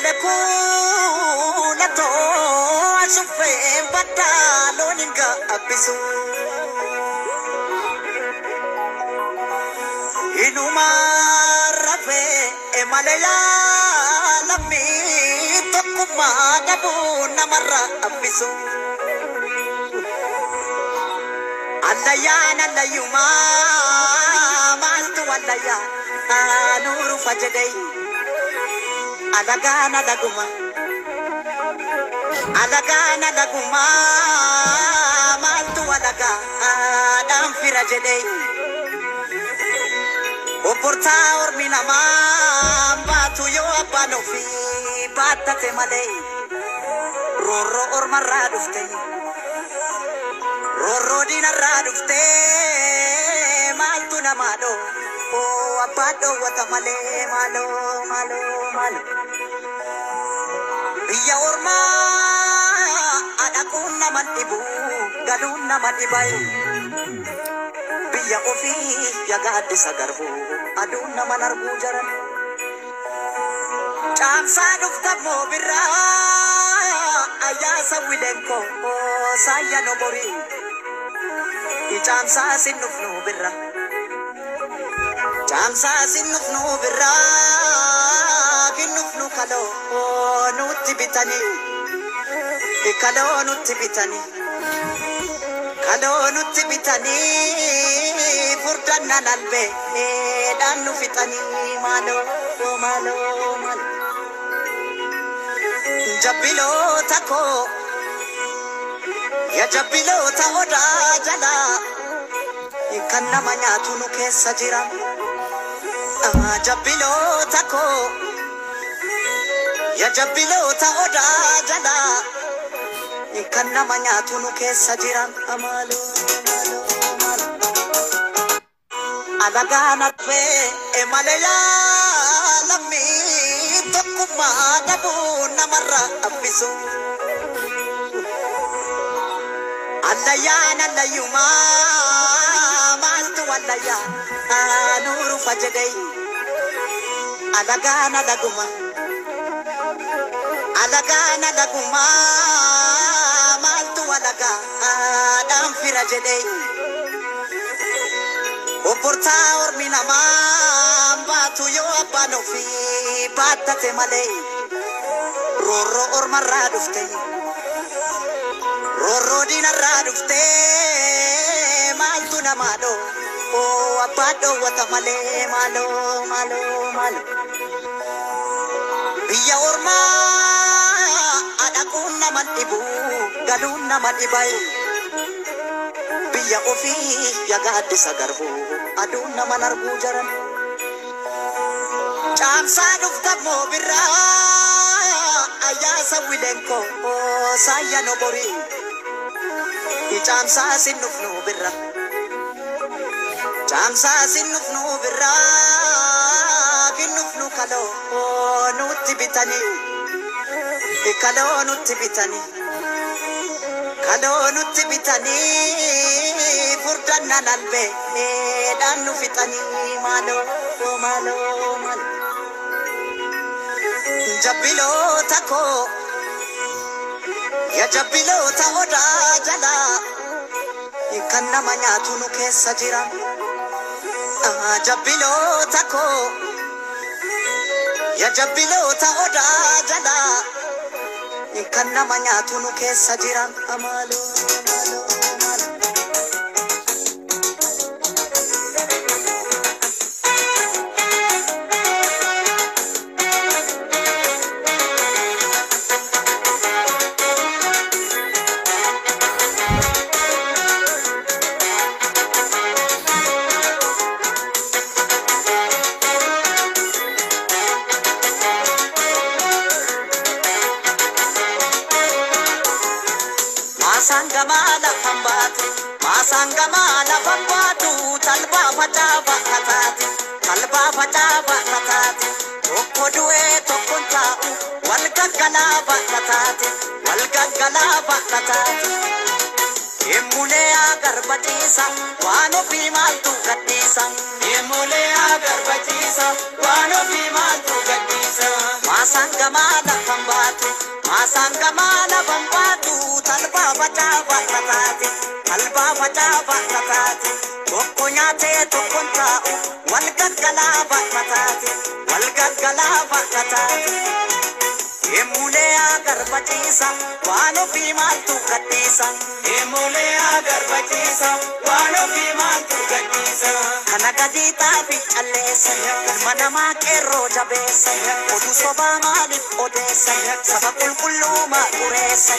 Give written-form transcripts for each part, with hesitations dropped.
malekuna to asufe batalo ninga apisu inuma rafe emalaya lami tokuma dabu namara apisu Allayan allayuma maltu allaya nuru fajday alagana daguma maltu alaga adam firajday oporta ormina ma batu yo abano fi batate malay roro ormarra dufte roro dina radufte maltu namado o abado watamale malo biya orma adakun naman ibu galun naman ibay biya ofi yagad sa garbo adun naman arbu jaran chansa dufta mo birra aya sa wilenko o saya no mori chansa sinufnu birra chansa sinufnu birra kinufnu kalo nutti bitani kalo nutti bitani furdanna nalbe dannu fitani malo jabbilo tako ya jabbilo ta oda jala kanna manyatu nu kessa jira jabbilo tako ya jabbilo ta oda jala kanna manyatu nu kessa jira amalo alagana fe emalaya lami tokuma dabu namara apisu Allayan allayuma maltu allaya nuru fajday alagana daguma maltu alaga adam firajday oporta ormina ma batu yo abano fi batate malay roro ormarra dufte roro dina radufte maltu namado o abado watamale malo biya orma adakun naman ibu galun naman ibay biya ofi yagad sa garbo adun naman arbu jaran chansa dufta mo birra aya sa wilenko o saya no mori chansa sinufnu birra kinufnu kalo nutti bitani furdanna nalbe dannu fitani malo jabbilo tako ya jabbilo ta oda jala kanna manyatu nu kessa jira jabbilo tako ya jabbilo ta oda jala kanna manyatu nu kessa jira amalo Masanggamala pambatu talba fataba katati tokko duwe tokkon ta'u wal gaggalaba katati emule agarbatiisa waan ofii maaltu gadhiisa emule agarbatiisa waan ofii maaltu gadhiisa masanggamala Sangamana bambatu talba bachava tatati talba bachava tatati tokkonyate tokkonta walgaggalava tatati walgaggalava tatati emule agar bachisa wano bimantu gatisa emule agar bachisa wano bimantu gatisa kanakadita fi allesa manama kero jabesa odu soba malif odesa sabakul kuluma uresa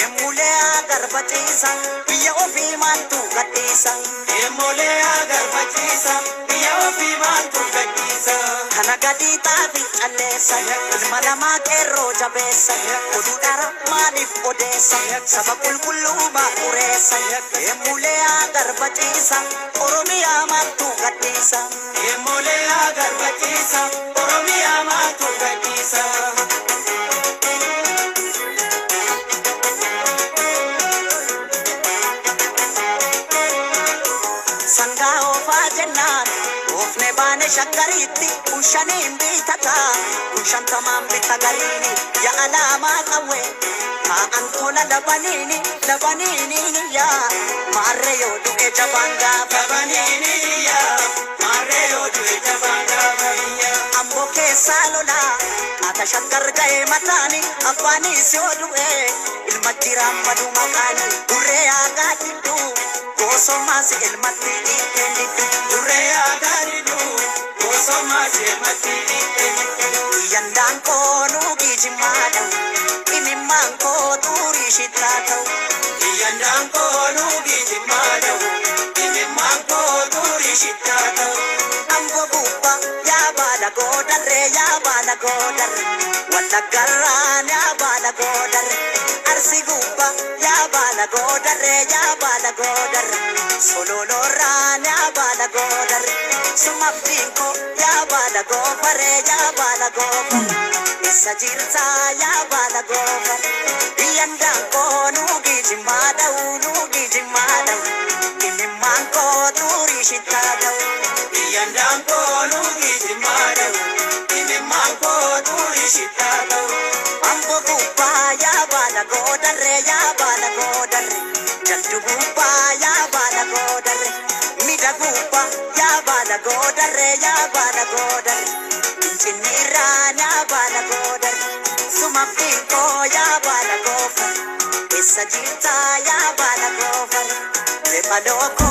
emule agar bachisa biya ofi mantu gatisa emule agar bachisa biya ofi mantu gatisa kanakadita fi allesa manama kero jabesa odu dara malif odesa sabakul kuluma uresa emule agar bachisa oromia mantu gatisa emule agar bachisa oromia mantu gatisa sanga ofa jennan ofne bane shakariti ushani mbitata ushantamam bitagarini ya alama kawe ha antola labanini ya marre yodu e jabanga labanini ya marre yodu e jabanga baiya ambo ke salola ata shakar gae matani afani siodu e ilmatiram madu makani durre aga titu koso mas ilmati ikenitu durre aga titu koso mas ilmati ikenitu yandan kono gijimada iniman ko turi shitata yandan kono gijimada iniman ko turi shitata ambo bupa ya bala godar wala garran ya bala godar arsi gupa ya bala godar solo loran ya bala godar sumapinko ya bala gofar isa jirta ya bala gofar yandan kono gijimada iniman ko turi shitata yandan kono gijimada iniman ko turi shitata ambo gupa ya bala godar jaldu gupa ya bala godar mida gupa ya bala godar injinira ya bala godar sumapinko ya bala gofar isa jirta ya bala gofar tepaloko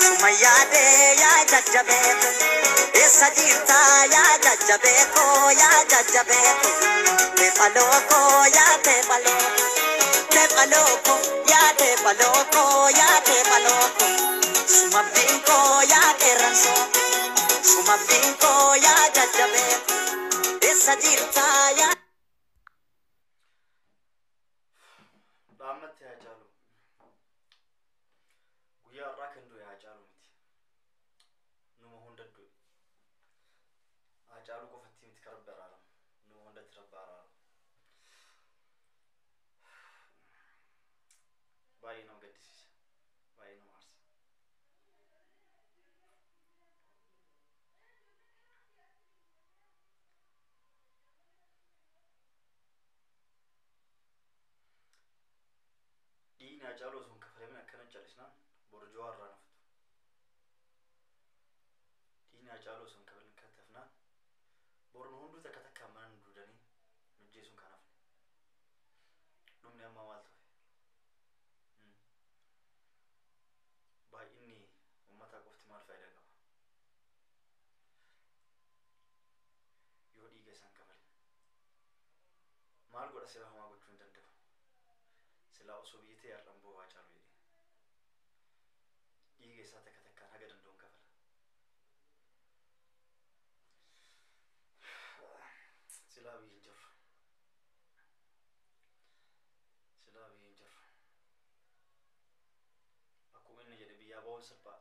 sumayade ya jajjabeko isa jirta ya jajjabeko tepaloko ya sumabinko ya keranso sumabinko ya jajjabeko isa jirta ya Damat ya jalu guya rakendo ya jalu miti numo honda do a jalu ko fatti miti karbara numo honda trabara bayi no gadis bayi no mars dina jalu sun kafreme akana jalisna borjo arrana dina jalu sun kafreme katafna borno hondu takataka man dudani nujje sun kanaf dumne amma walto ba inni ummata qofti mal fayda qaba yo dige san kafal mal goda sila hama gochun dandaf sila usobiyete yarrambo wachalu yidi dige sa takataka haga dandon kafal sila bi injur aku inni jadi biya bawa serpa